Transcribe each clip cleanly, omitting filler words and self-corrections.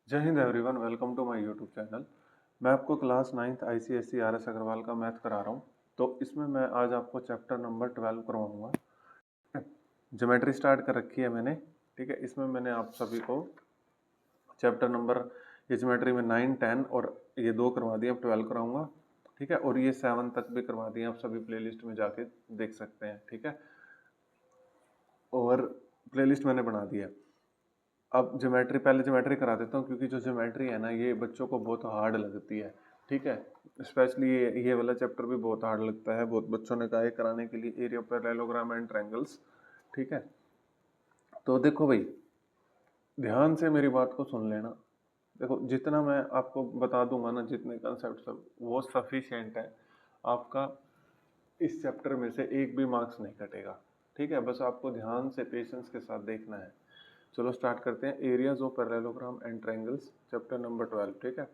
जय हिंद everyone, welcome to my YouTube channel. मैं आपको class 9th ICSE RS Agarwal का मैथ करा रहा हूँ। तो इसमें मैं आज आपको चैप्टर नंबर 12 करवाऊँगा। ज्योमेट्री स्टार्ट कर रखी है मैंने, ठीक है। इसमें मैंने आप सभी को चैप्टर नंबर ये ज्योमेट्री में 9, 10 और ये 2 करवा दिए, अब 12 कराऊँगा, ठीक है। और ये 7 तक भी करवा दिए, आप सभी प्लेलिस्ट में जाके देख सकते हैं, ठीक है। और प्लेलिस्ट मैंने बना दिया। अब पहले ज्योमेट्री करा देता हूँ, क्योंकि जो ज्योमेट्री है ना ये बच्चों को बहुत हार्ड लगती है, ठीक है। स्पेशली ये वाला चैप्टर भी बहुत हार्ड लगता है, बहुत बच्चों ने कहा है कराने के लिए, area of parallelogram and triangles, ठीक है। तो देखो भाई, ध्यान से मेरी बात को सुन लेना। देखो, जितना मैं आपको बता दूंगा ना, जितने कंसेप्ट सब, वो सफिशिएंट है। आपका इस चैप्टर में से एक भी मार्क्स नहीं कटेगा, ठीक है। बस आपको ध्यान से पेशेंस के साथ देखना है। चलो स्टार्ट करते हैं। Areas of parallelogram and triangles, chapter number 12, ठीक है।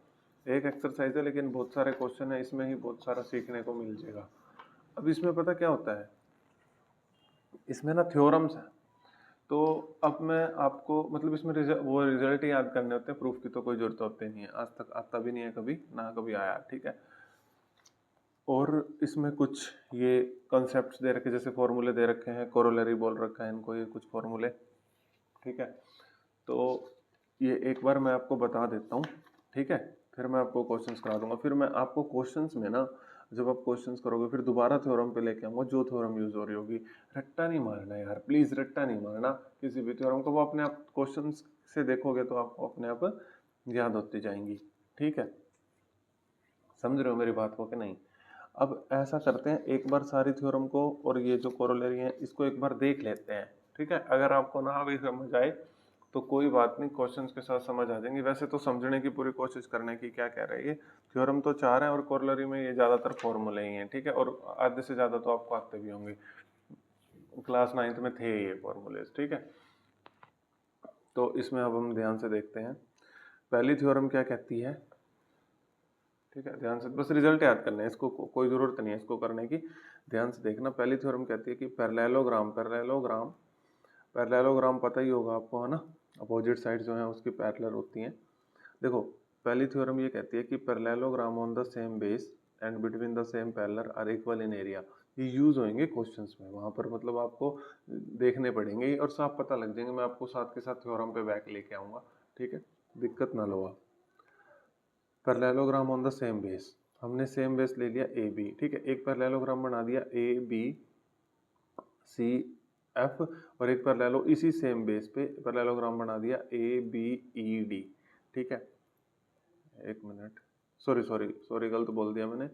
एक एक्सरसाइज है, लेकिन बहुत सारे क्वेश्चन है इसमें ही, बहुत सारा सीखने को मिल जाएगा। अब इसमें पता क्या होता है, इसमें ना थ्योरम्स है। तो अब मैं आपको मतलब इसमें वो रिजल्ट ही याद करने होते हैं, प्रूफ की तो कोई जरूरत होती नहीं है, आज तक आता भी नहीं है कभी ना कभी आया, ठीक है। और इसमें कुछ ये कॉन्सेप्ट्स दे रखे, जैसे फॉर्मूले दे रखे हैं, कोरोलरी बोल रखा है इनको, ये कुछ फॉर्मूले, ठीक है। तो ये एक बार मैं आपको बता देता हूँ, ठीक है। फिर मैं आपको क्वेश्चंस करा दूंगा, फिर मैं आपको क्वेश्चंस में ना, जब आप क्वेश्चंस करोगे फिर दोबारा थ्योरम पे लेके आऊँगा, जो थ्योरम यूज हो रही होगी। रट्टा नहीं मारना यार, प्लीज रट्टा नहीं मारना किसी भी थ्योरम को, वो अपने आप क्वेश्चंस से देखोगे तो आपको अपने आप याद होती जाएंगी, ठीक है। समझ रहे हो मेरी बात को कि नहीं। अब ऐसा करते हैं, एक बार सारी थ्योरम को और ये जो कोरोलरी है इसको एक बार देख लेते हैं, ठीक है। अगर आपको ना भी समझ आए तो कोई बात नहीं, क्वेश्चंस के साथ समझ आ जाएंगे। वैसे तो समझने की पूरी कोशिश करने की, क्या कह रहे हैं, थ्योरम तो 4 है और कोरोलरी में ये ज़्यादातर फॉर्मूले ही हैं, ठीक है। और आधे से ज़्यादा तो आपको आते भी होंगे, क्लास 9th में थे ये फॉर्मूले, ठीक है। तो इसमें अब हम ध्यान से देखते हैं, पहली थ्योरम क्या कहती है, ठीक है। ध्यान से बस रिजल्ट याद करना है, इसको कोई ज़रूरत नहीं है इसको करने की, ध्यान से देखना। पहली थ्योरम कहती है कि पैरेललोग्राम पैरेललोग्राम पैरेललोग्राम पता ही होगा आपको, है ना, अपोजिट साइड जो है उसकी पैरेलल होती हैं। देखो, पहली थ्योरम ये कहती है कि parallelogram on the same base and between the same parallel are equal in area. ये यूज होंगे क्वेश्चंस में, वहां पर मतलब आपको देखने पड़ेंगे और साफ पता लग जाएंगे। मैं आपको साथ के साथ थ्योरम पे बैक लेके आऊंगा, ठीक है, दिक्कत ना लो आप। Parallelogram on the same base, हमने सेम बेस ले लिया ए बी, ठीक है। एक पैरेललोग्राम बना दिया ए बी सी एफ, और एक पैरेललो इसी सेम बेस पे पैरेललोग्राम बना दिया ए बी ई डी, ठीक है। एक मिनट, सॉरी सॉरी सॉरी, गलत बोल दिया मैंने।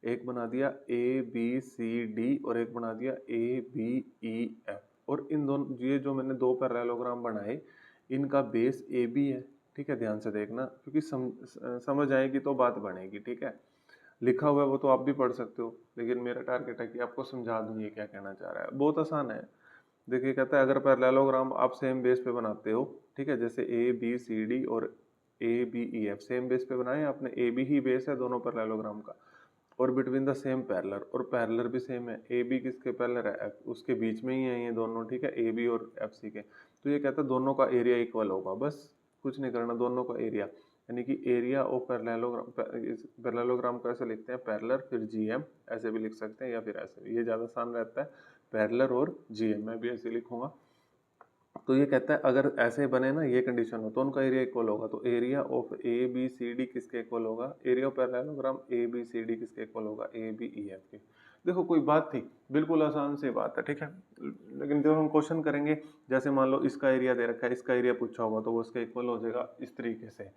एक बना दिया ए बी सी डी और एक बना दिया ए बी ई एफ। और इन दोनों, ये जो मैंने दो पैरेललोग्राम बनाए, इनका बेस ए बी है, ठीक है। ध्यान से देखना, क्योंकि समझ आएगी तो बात बनेगी, ठीक है। लिखा हुआ है वो तो आप भी पढ़ सकते हो, लेकिन मेरा टारगेट है कि आपको समझा दूं ये क्या कहना चाह रहा है। बहुत आसान है। देखिए, कहता है अगर पैरेललोग्राम आप सेम बेस पे बनाते हो, ठीक है, जैसे ए बी सी डी और A B E F same base पे बनाए आपने, ए बी ही बेस है दोनों पैरेललोग्राम का, और बिटवीन द सेम पैरेलल, और पैरेलल भी सेम है, ए बी किसके पैरेलल है, एफ, उसके बीच में ही है ये दोनों, ठीक है, ए बी और एफ सी के। तो ये कहता है दोनों का एरिया इक्वल होगा, बस कुछ नहीं करना, दोनों का एरिया, यानी कि एरिया ऑफ पैरेललोग्राम को ऐसे लिखते हैं, पैरेलल फिर जीएम, ऐसे भी लिख सकते हैं या फिर ऐसे भी, ये ज़्यादा आसान रहता है, पैरेलल और जीएम, मैं भी ऐसे लिखूंगा। तो ये कहता है अगर ऐसे बने ना, ये कंडीशन हो तो उनका एरिया इक्वल होगा। तो area of A B C D किसके इक्वल होगा, area of parallelogram A B C D किसके इक्वल होगा, ए बी ई एफ के। देखो, कोई बात थी, बिल्कुल आसान सी बात है, ठीक है। लेकिन जब हम क्वेश्चन करेंगे, जैसे मान लो इसका एरिया दे रखा है, इसका एरिया पूछा होगा, तो वो इसका इक्वल हो जाएगा इस तरीके से,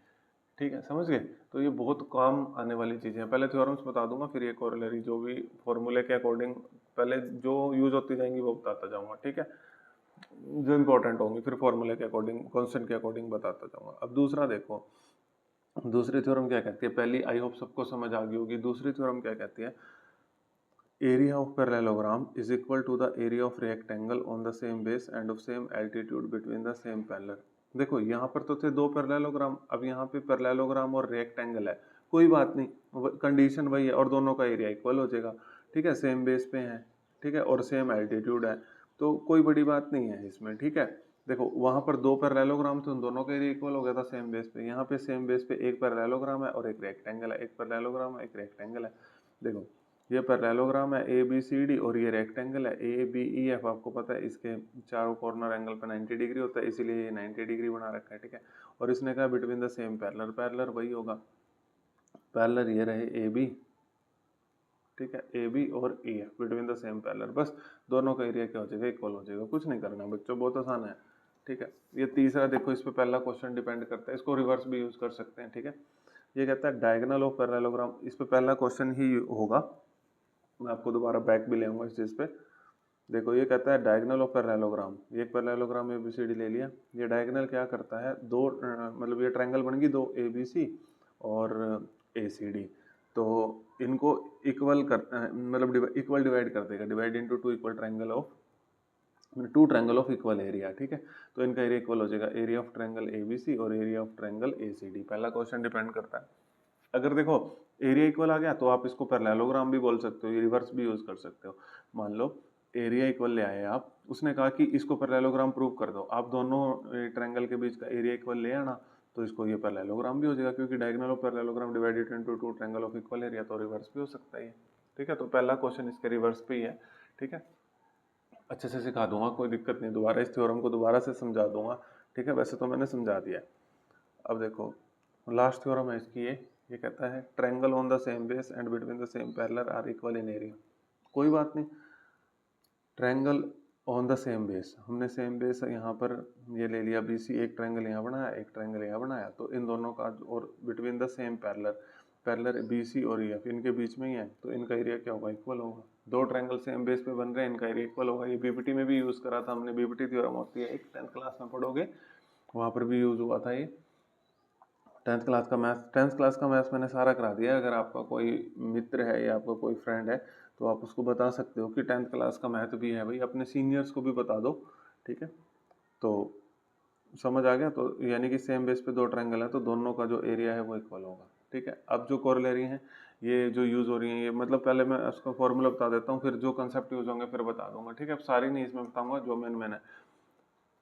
ठीक है, समझ गए। तो ये बहुत काम आने वाली चीज़ें हैं। पहले थ्योरम्स बता दूंगा, फिर ये कोरोलरी जो भी फॉर्मूले के अकॉर्डिंग पहले जो यूज होती जाएंगी वो बताता जाऊंगा, ठीक है, जो इंपॉर्टेंट होंगी, फिर फॉर्मूले के अकॉर्डिंग, कॉन्स्टेंट के अकॉर्डिंग बताता जाऊंगा। अब दूसरा देखो, दूसरी थ्योरम क्या कहती है, पहली आई होप सबको समझ आ गई होगी। दूसरी थ्योरम क्या कहती है, area of parallelogram is equal to the area of rectangle on the same base and of same altitude between the same parallel. देखो, यहाँ पर तो थे दो पैरेललोग्राम, अब यहाँ पे पैरेललोग्राम और रेक्टेंगल है, कोई बात नहीं, कंडीशन वही है, और दोनों का एरिया इक्वल हो जाएगा, ठीक है, सेम बेस पे है, ठीक है, और सेम एल्टीट्यूड है, तो कोई बड़ी बात नहीं है इसमें, ठीक है। देखो वहां पर दो पैरेललोग्राम थे, उन दोनों का एरिया इक्वल हो गया था सेम बेस पे। यहाँ पे सेम बेस पे एक पैरेललोग्राम है और एक रेक्टेंगल है, एक पैरेललोग्राम है एक रेक्टेंगल है। देखो ये पैरेललोग्राम है ए बी सी डी और ये रेक्टेंगल है ए बी ई एफ। आपको पता है इसके चारों कॉर्नर एंगल पे 90 डिग्री होता है, इसीलिए ये 90 डिग्री बना रखा है, ठीक है। और इसने कहा between the same parallel, parallel वही होगा, पैरेलल ये रहे ए बी, ठीक है, ए बी और E F between the same parallel. बस दोनों का एरिया क्या हो जाएगा, इक्वल हो जाएगा, कुछ नहीं करना बच्चों, बहुत आसान है, ठीक है। ये तीसरा देखो, इस पे पहला क्वेश्चन डिपेंड करता है, इसको रिवर्स भी यूज कर सकते हैं, ठीक है। ये कहता है डायगोनल ऑफ पैरेललोग्राम, इस पे पहला क्वेश्चन ही होगा, मैं आपको दोबारा बैक भी ले आऊंगा इस चीज पे। देखो ये कहता है डायगोनल ऑफ पैरेललोग्राम, ये एक पैरेललोग्राम एबीसीडी ले लिया। ये डायगोनल क्या करता है, दो मतलब ये ट्रायंगल बन गई दो एबीसी और एसीडी, तो इनको इक्वल कर मतलब इक्वल डिवाइड कर देगा, divide into two equal triangle of two triangle of equal area, ठीक है। तो इनका एरिया इक्वल हो जाएगा, एरिया ऑफ ट्रायंगल एबीसी और एरिया ऑफ ट्रायंगल एसीडी। पहला क्वेश्चन डिपेंड करता है, अगर देखो एरिया इक्वल आ गया तो आप इसको पैरेललोग्राम भी बोल सकते हो, ये रिवर्स भी यूज कर सकते हो। मान लो एरिया इक्वल ले आए आप, उसने कहा कि इसको पैरेललोग्राम प्रूव कर दो, आप दोनों ट्रायंगल के बीच का एरिया इक्वल ले आना, तो इसको ये पैरेललोग्राम भी हो जाएगा, क्योंकि diagonal of parallelogram divided into two triangle of equal area, तो रिवर्स भी हो सकता है, ठीक है। तो पहला क्वेश्चन इसके रिवर्स पे ही है, ठीक है। अच्छे से सिखा दूंगा, कोई दिक्कत नहीं, दोबारा इस थ्योरम को दोबारा से समझा दूंगा, ठीक है। वैसे तो मैंने समझा दिया। अब देखो लास्ट थ्योरम है इसकी, ये कहता है triangle on the same base and between the same parallel are equal in area. कोई बात नहीं, triangle on the same base, हमने सेम बेस यहाँ पर ये ले लिया बीसी, एक ट्रायंगल यहाँ बनाया एक ट्रायंगल यहाँ बनाया, तो इन दोनों का और between the same parallel, parallel BC और ईएफ इनके बीच में ही है, तो इनका एरिया क्या होगा, इक्वल होगा। दो ट्रायंगल सेम बेस पे बन रहे हैं, इनका एरिया इक्वल होगा। ये बीपीटी में भी यूज करा था हमने, बीपीटी थ्योरम होती है एक, 10th क्लास में पढ़ोगे, वहां पर भी यूज हुआ था ये। 10th क्लास का मैथ्स मैंने सारा करा दिया। अगर आपका कोई मित्र है या आपका कोई फ्रेंड है तो आप उसको बता सकते हो कि 10th क्लास का मैथ भी है भाई, अपने सीनियर्स को भी बता दो, ठीक है। तो समझ आ गया, तो यानी कि सेम बेस पे दो ट्रायंगल है तो दोनों का जो एरिया है वो इक्वल होगा, ठीक है। अब जो कोरोलरी हैं ये जो यूज हो रही हैं, ये मतलब पहले मैं उसका फॉर्मूला बता देता हूँ, फिर जो कंसेप्ट यूज होंगे फिर बता दूंगा, ठीक है। अब सारी नहीं इसमें बताऊंगा, जो मैंने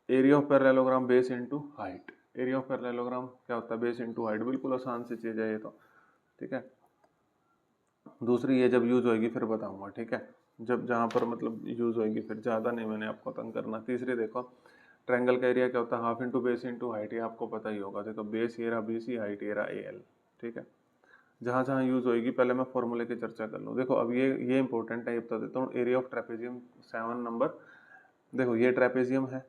area of parallelogram base into height, area of parallelogram क्या होता है, बेस इनटू हाइट, बिल्कुल आसान सी चीज है ये तो, ठीक है। दूसरी ये जब यूज होएगी फिर बताऊंगा, ठीक है, जब जहाँ पर मतलब यूज होएगी, फिर ज़्यादा नहीं मैंने आपको तंग करना। तीसरी देखो ट्रायंगल का एरिया क्या होता है, half into base into height, ये आपको पता ही होगा। देखो बेस ये रहा बीसी, हाइट ये रहा एएल, ठीक है। जहाँ जहाँ यूज होएगी पहले मैं फॉर्मूले की चर्चा कर लूँ। देखो अब ये इंपॉर्टेंट है, ये बता देता हूँ। एरिया ऑफ ट्रेपेजियम 7 नंबर, देखो ये ट्रेपेजियम है,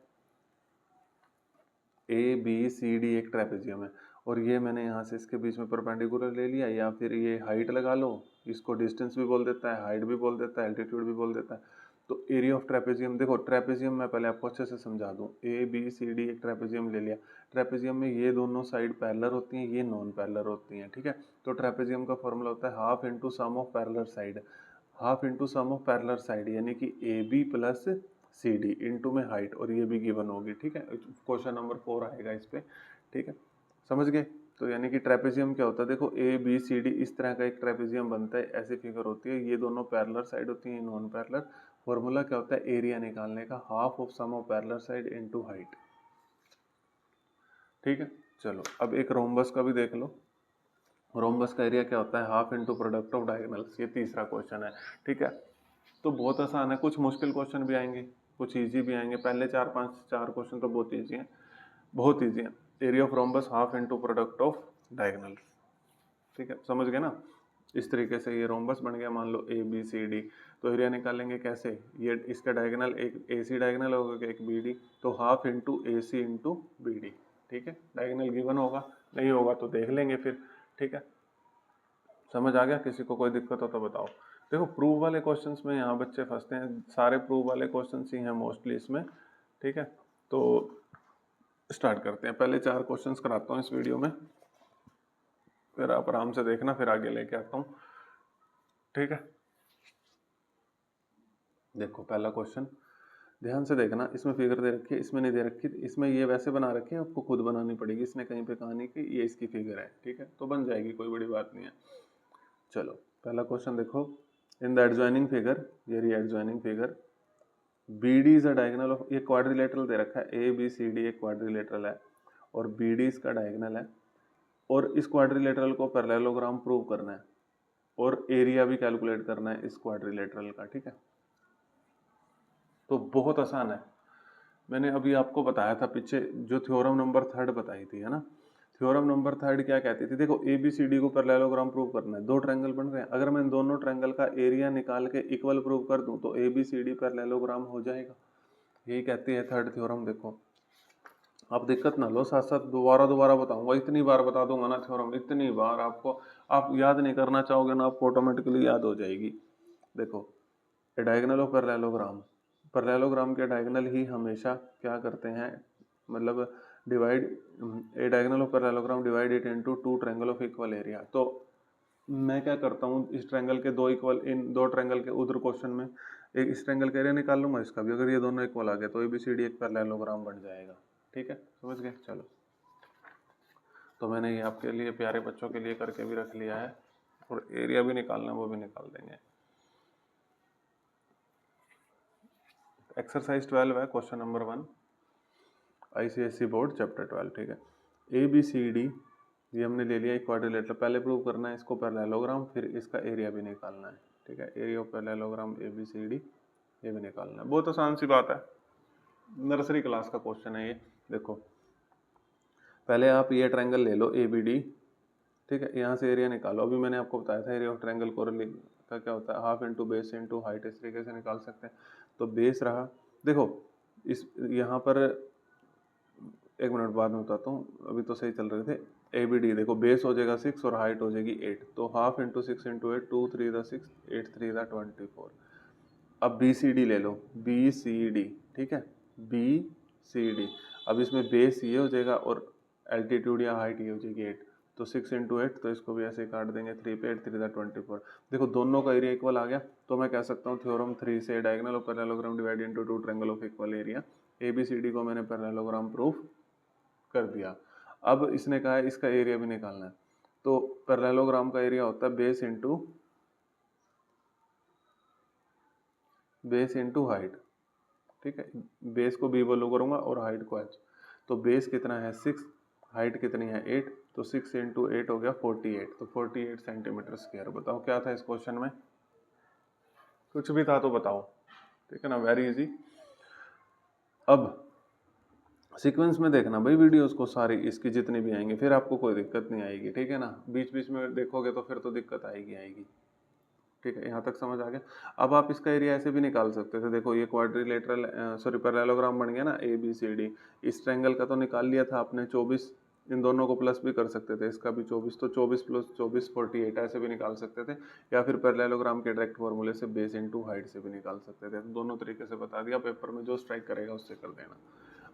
ए बी सी डी एक ट्रेपेजियम है, और ये मैंने यहाँ से इसके बीच में परपेंडिकुलर ले लिया, या फिर ये हाइट लगा लो, इसको डिस्टेंस भी बोल देता है, हाइट भी बोल देता है, एल्टीट्यूड भी बोल देता है। तो एरिया ऑफ ट्रेपेजियम, देखो ट्रेपेजियम मैं पहले आपको अच्छे से समझा दूँ, ए बी सी डी एक ट्रेपेजियम ले लिया। ट्रेपेजियम में ये दोनों साइड पैरेलल होती हैं, ये नॉन पैरेलल होती हैं, ठीक है। तो ट्रेपेजियम का फॉर्मूला होता है half into sum of parallel side, half into sum of parallel side, यानी कि A B plus C D into में हाइट, और ये भी गिवन होगी, ठीक है। क्वेश्चन नंबर 4 आएगा इस पे, ठीक है, समझ गए। तो यानी कि ट्रेपेजियम क्या होता है, देखो ए बी सी डी इस तरह का एक ट्रेपेजियम बनता है, ऐसी फिगर होती है, ये दोनों पैरेलल साइड होती है, नॉन पैरेलल। फॉर्मूला क्या होता है, एरिया निकालने का half of sum of parallel side into height, ठीक है। चलो अब एक रोम्बस का भी देख लो, रोम्बस का एरिया क्या होता है, half into product of diagonals, ये तीसरा क्वेश्चन है, ठीक है। तो बहुत आसान है, कुछ मुश्किल क्वेश्चन भी आएंगे, कुछ इजी भी आएंगे। पहले 4 क्वेश्चन तो बहुत इजी हैं, बहुत इजी है। Area of rhombus half into product of diagonals, ठीक है, समझ गए ना। इस तरीके से ये रोम्बस बन गया, मान लो ए बी सी डी, तो एरिया निकालेंगे कैसे, ये इसका डायगोनल एक ए सी डायगोनल होगा, एक बी डी, तो हाफ इंटू ए सी इंटू बी डी, ठीक है। डायगोनल गिवन होगा, नहीं होगा तो देख लेंगे फिर, ठीक है। समझ आ गया, किसी को कोई दिक्कत हो तो बताओ। देखो प्रूव वाले क्वेश्चंस में यहाँ बच्चे फंसते हैं, सारे प्रूव वाले क्वेश्चंस ही हैं मोस्टली इसमें, ठीक है। तो स्टार्ट करते हैं, पहले 4 क्वेश्चंस कराता हूँ इस वीडियो में, फिर आप आराम से देखना, फिर आगे लेके आता हूँ, ठीक है। देखो पहला क्वेश्चन ध्यान से देखना, इसमें फिगर दे रखी है, इसमें नहीं दे रखी, इसमें ये वैसे बना रखी है, आपको खुद बनानी पड़ेगी, इसने कहीं पे कहा नहीं कि ये इसकी फिगर है, ठीक है, तो बन जाएगी, कोई बड़ी बात नहीं है। चलो पहला क्वेश्चन देखो, इन द एडजॉइनिंग फिगर, ये रही adjoining figure, B D is a diagonal of, ये क्वाड्रिलेटरल दे रखा है, ए बी सी डी एक क्वाड्रिलेटरल है और बी डी इसका डायगोनल है, और इस क्वाड्रिलेटरल को पैरेललोग्राम प्रूव करना है और एरिया भी कैलकुलेट करना है इस क्वाड्रिलेटरल का। ठीक है, तो बहुत आसान है। मैंने अभी आपको बताया था पीछे जो थ्योरम नंबर 3 बताई थी, है ना। थ्योरम नंबर 3 क्या कहती थी, देखो ए बी सी डी को पैरेललोग्राम प्रूव करना है, दो ट्रायंगल बन रहे हैं, अगर मैं दोनों ट्रायंगल का एरिया निकाल के इक्वल प्रूव कर दूं तो A B C D parallelogram हो जाएगा। यही कहती है 3rd थ्योरम। देखो आप दिक्कत ना लो, साथ साथ दोबारा बताऊंगा, इतनी बार बता दूंगा ना थ्योरम, इतनी बार आपको, आप याद नहीं करना चाहोगे ना, आपको ऑटोमेटिकली याद हो जाएगी। देखो ए डायगोनल ऑफ पैरेललोग्राम, पैरेललोग्राम के डायगोनल ही हमेशा क्या करते हैं, मतलब divide, A diagonal of parallelogram divide it into two triangle of equal area. तो मैं क्या करता हूँ, इस ट्रायंगल के दो इक्वल, इन दो ट्रायंगल के उधर क्वेश्चन में एक इस ट्रायंगल का एरिया निकाल लूंगा, इसका भी, अगर ये दोनों इक्वल आ गए तो एबीसीडी एक पैरेललोग्राम बन जाएगा। ठीक है, समझ गए। चलो, तो मैंने ये आपके लिए, प्यारे बच्चों के लिए करके भी रख लिया है, और एरिया भी निकालना है वो भी निकाल देंगे। एक्सरसाइज 12 है, question number 1, ICSE board chapter 12। ठीक है, ए बी सी डी ये हमने ले लिया, क्वाड्रिलेटरल पहले प्रूव करना है, इसको पैरेललोग्राम, फिर इसका एरिया भी निकालना है। ठीक है, area of parallelogram A B C D ये भी निकालना है, बहुत आसान सी बात है, नर्सरी क्लास का क्वेश्चन है ये। देखो पहले आप ये ट्रायंगल ले लो ए बी डी, ठीक है, यहाँ से एरिया निकालो। अभी मैंने आपको बताया था एरिया ऑफ ट्रायंगल कोरिलेट का क्या होता है, half into base into height, इस तरीके से निकाल सकते हैं। तो बेस रहा, देखो इस यहाँ पर, एक मिनट बाद में बताता हूँ, अभी तो सही चल रहे थे। ए बी डी देखो, बेस हो जाएगा 6 और हाइट हो जाएगी 8, तो half into 6 into 8, 2 3 the 6, 8 3 the 24। अब बी सी डी ले लो, बी सी डी, ठीक है, बी सी डी। अब इसमें बेस ये हो जाएगा और एल्टीट्यूड या हाइट ये हो जाएगी 8, तो 6 इंटू 8, तो इसको भी ऐसे काट देंगे 3 पे, 8 3 द 24। देखो दोनों का एरिया इक्वल आ गया, तो मैं कह सकता हूँ थ्योरम 3 से diagonal of parallelogram divide into two triangle of equal area, A B C D को मैंने पैरेललोग्राम प्रूफ कर दिया। अब इसने कहा है इसका एरिया भी निकालना है, तो पैरेललोग्राम का एरिया होता है बेस इंटू हाइट। ठीक है, बेस को बी वैल्यू करूंगा और हाइट को एच। तो बेस कितना है 6, हाइट कितनी है 8, तो 6 इंटू 8 हो गया 48, तो 48 सेंटीमीटर स्क्वायर। बताओ क्या था इस क्वेश्चन में, कुछ भी था तो बताओ। ठीक है ना, वेरी इजी। अब सीक्वेंस में देखना भाई वीडियोस को सारी, इसकी जितनी भी आएंगे, फिर आपको कोई दिक्कत नहीं आएगी। ठीक है ना, बीच बीच में देखोगे तो फिर तो दिक्कत आएगी। ठीक है, यहाँ तक समझ आ गया। अब आप इसका एरिया ऐसे भी निकाल सकते थे, देखो ये क्वाड्रिलेटरल, सॉरी पैरेललोग्राम बन गया ना ए बी सी डी, इस ट्रायंगल का तो निकाल लिया था आपने 24, इन दोनों को प्लस भी कर सकते थे, इसका भी 24, तो 24 प्लस 24 48 ऐसे भी निकाल सकते थे, या फिर पैरेललोग्राम के डायरेक्ट फॉर्मूले से बेस इंटू हाइट से भी निकाल सकते थे। तो दोनों तरीके से बता दिया, पेपर में जो स्ट्राइक करेगा उससे कर देना।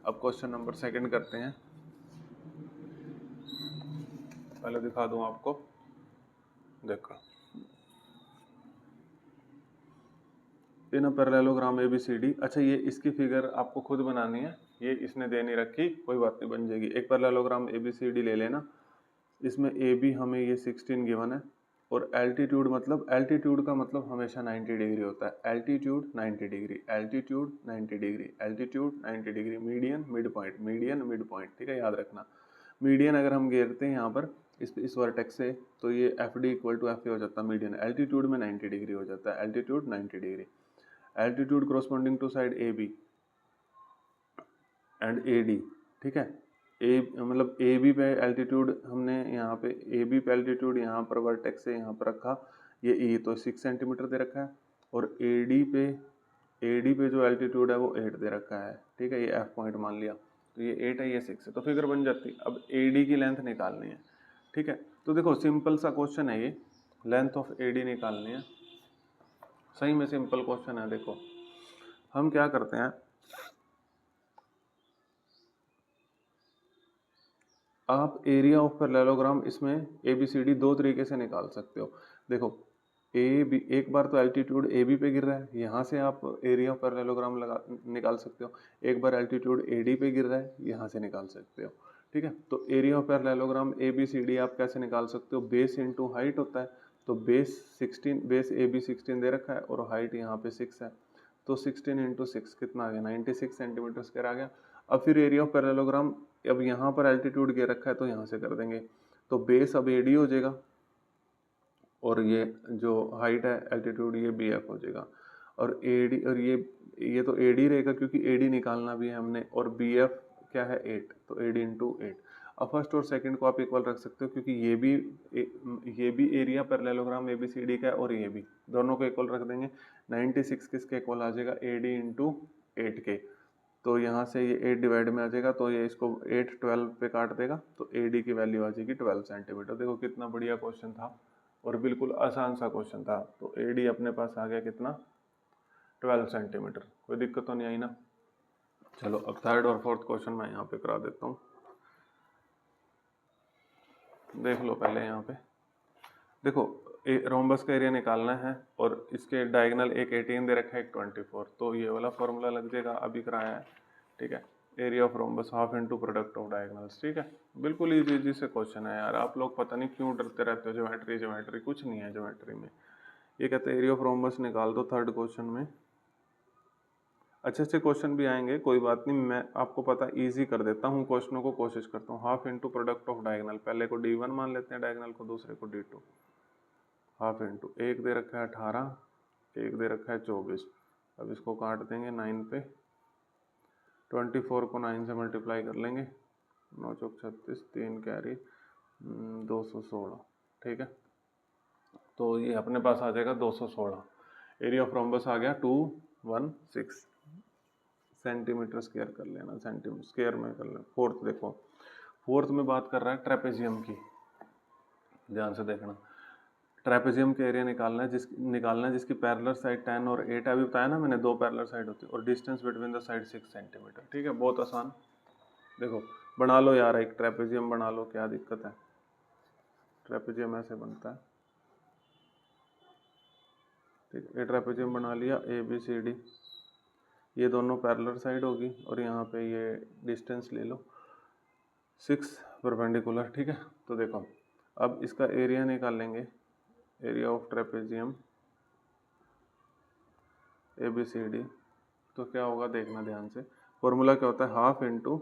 अब क्वेश्चन नंबर 2 करते हैं, पहले दिखा दूं आपको, देखो in a parallelogram A B C D. अच्छा ये इसकी फिगर आपको खुद बनानी है, ये इसने दे नहीं रखी, कोई बात नहीं, बन जाएगी। एक parallelogram A B C D ले लेना, इसमें ए बी हमें ये 16 गिवन है, और एल्टीट्यूड, मतलब एल्टीट्यूड का मतलब हमेशा 90 डिग्री होता है, altitude 90 degree, altitude 90 degree, altitude 90 degree, median mid point, median mid point. ठीक है, याद रखना, मीडियन अगर हम घेरते हैं यहाँ पर इस वर्टेक्स से, तो ये F D equal to F A हो जाता है मीडियन, एल्टीट्यूड में 90 डिग्री हो जाता है, altitude 90 degree. Altitude corresponding to side A B and A D. ठीक है, ए मतलब ए बी पे एल्टीट्यूड हमने यहाँ पे, ए बी पे एल्टीट्यूड यहाँ पर वर्टेक्स से यहाँ पर रखा, ये ई तो 6 सेंटीमीटर दे रखा है, और ए डी पे जो एल्टीट्यूड है वो 8 दे रखा है। ठीक है, ये एफ पॉइंट मान लिया, तो ये 8 है, ये 6 है, तो फिगर बन जाती है। अब ए डी की लेंथ निकालनी है। ठीक है, तो देखो सिंपल सा क्वेश्चन है ये, लेंथ ऑफ ए डी निकालनी है, सही में सिंपल क्वेश्चन है। देखो हम क्या करते हैं, आप एरिया ऑफ पैरेललोग्राम इसमें ए बी सी डी दो तरीके से निकाल सकते हो। देखो ए बी, एक बार तो एल्टीट्यूड ए बी पे गिर रहा है, यहाँ से आप एरिया ऑफ पैरेललोग्राम निकाल सकते हो। एक बार एल्टीट्यूड ए डी पे गिर रहा है, यहाँ से निकाल सकते हो। ठीक है, तो area of parallelogram A B C D आप कैसे निकाल सकते हो, बेस इंटू हाइट होता है, तो बेस 16, बेस ए बी 16 दे रखा है और हाइट यहाँ पे 6 है, तो 16 इंटू 6 कितना आ गया 96 सेंटीमीटर स्क्वायर आ गया। अब फिर एरिया ऑफ पैरेललोग्राम, अब यहाँ पर एल्टीट्यूड दे रखा है तो यहाँ से कर देंगे, तो बेस अब AD हो जाएगा और ये जो हाइट है एल्टीट्यूड ये BF हो जाएगा। और AD और ये तो AD रहेगा क्योंकि AD निकालना भी है हमने, और BF क्या है 8, तो AD इंटू 8। अब फर्स्ट और सेकंड को आप इक्वल रख सकते हो क्योंकि ये भी एरिया पैरेललोग्राम ABCD का है और ये भी, दोनों को इक्वल रख देंगे। 96 किसके इक्वल आ जाएगा AD इंटू 8 के, तो यहाँ से ये 8 डिवाइड में आ जाएगा, तो ये इसको 8 12 पे काट देगा, तो AD की वैल्यू आ जाएगी 12 सेंटीमीटर। देखो कितना बढ़िया क्वेश्चन था और बिल्कुल आसान सा क्वेश्चन था। तो AD अपने पास आ गया कितना 12 सेंटीमीटर। कोई दिक्कत तो नहीं आई ना। चलो अब थर्ड और फोर्थ क्वेश्चन मैं यहाँ पे करा देता हूँ, देख लो पहले। यहाँ पे देखो रोम्बस का एरिया निकालना है और इसके डायगोनल एक 18 दे रखा है, एक 24, तो ये वाला फॉर्मूला लग जाएगा, अभी कराया है, ठीक है। Area of rhombus half into product of diagonals, ठीक है। बिल्कुल इजी से क्वेश्चन है यार, आप लोग पता नहीं क्यों डरते रहते हो ज्योमेट्री कुछ नहीं है ज्योमेट्री में। ये कहते हैं एरिया ऑफ रोम्बस निकाल दो थर्ड क्वेश्चन में। अच्छे अच्छे क्वेश्चन भी आएंगे, कोई बात नहीं, मैं आपको पता इजी कर देता हूँ क्वेश्चनों को, कोशिश करता हूँ। Half into product of diagonal, पहले को D1 मान लेते हैं डायगोनल को, दूसरे को D2। हाफ इंटू एक दे रखा है 18, एक दे रखा है 24। अब इसको काट देंगे 9 पे, 24 को 9 से मल्टीप्लाई कर लेंगे, 9 चौक 36, 3 कैरी 216, ठीक है। तो ये अपने पास आ जाएगा 216। एरिया ऑफ रोम्बस आ गया 216 सेंटीमीटर स्क्वायर कर लेना, सेंटीमीटर स्क्वायर में कर लेना। फोर्थ देखो, फोर्थ में बात कर रहा है ट्रेपेजियम की, ध्यान से देखना। ट्रेपेजियम का एरिया निकालना है जिसकी पैरेलल साइड 10 और 8 अभी बताया ना मैंने, 2 पैरेलल साइड होती है, और distance between the side 6 centimetre, ठीक है। बहुत आसान, देखो बना लो यार, एक ट्रेपेजियम बना लो, क्या दिक्कत है। ट्रेपेजियम ऐसे बनता है, ठीक है। ये ट्रेपेजियम बना लिया, ABCD, ये दोनों पैरेलल साइड होगी, और यहाँ पे ये डिस्टेंस ले लो 6 परपेंडिकुलर, ठीक है। तो देखो अब इसका एरिया निकालेंगे, एरिया ऑफ ट्रेपेजियम ABCD, तो क्या होगा देखना ध्यान से। फॉर्मूला क्या होता है, half into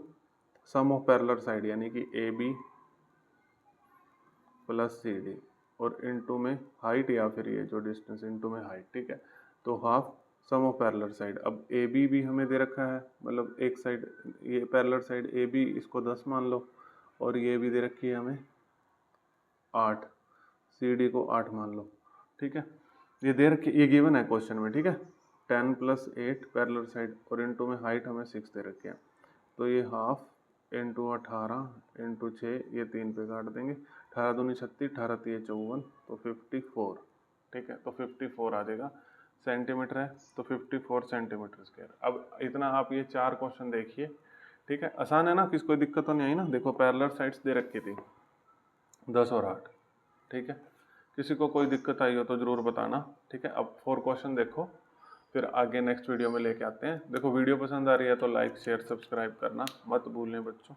sum of parallel side, यानी कि AB प्लस CD, और इंटू में हाइट या फिर ये जो डिस्टेंस इंटू में हाइट, ठीक है। तो half sum of parallel side, अब AB भी हमें दे रखा है, मतलब एक साइड ये पैरेलल साइड AB, इसको 10 मान लो, और ये भी दे रखी है हमें 8, CD को 8 मान लो, ठीक है। ये दे रखी, ये गिवन है क्वेश्चन में, ठीक है। 10 + 8 पैरेलल साइड, और इंटू में हाइट हमें 6 दे रखी है, तो ये हाफ इंटू 18 इंटू 6, ये 3 पे काट देंगे, 18 दूनी 36, 18 3 54, तो 54, ठीक है। तो 54 आ जाएगा, सेंटीमीटर है तो 54 सेंटीमीटर स्क्वायर। अब इतना आप ये 4 क्वेश्चन देखिए, ठीक है। आसान है ना, किसी कोई दिक्कत तो नहीं आई ना। देखो पैरेलल साइड्स दे रखी थी 10 और 8, ठीक है। किसी को कोई दिक्कत आई हो तो ज़रूर बताना, ठीक है। अब 4 क्वेश्चन देखो, फिर आगे नेक्स्ट वीडियो में लेके आते हैं। देखो वीडियो पसंद आ रही है तो लाइक शेयर सब्सक्राइब करना मत भूलें बच्चों।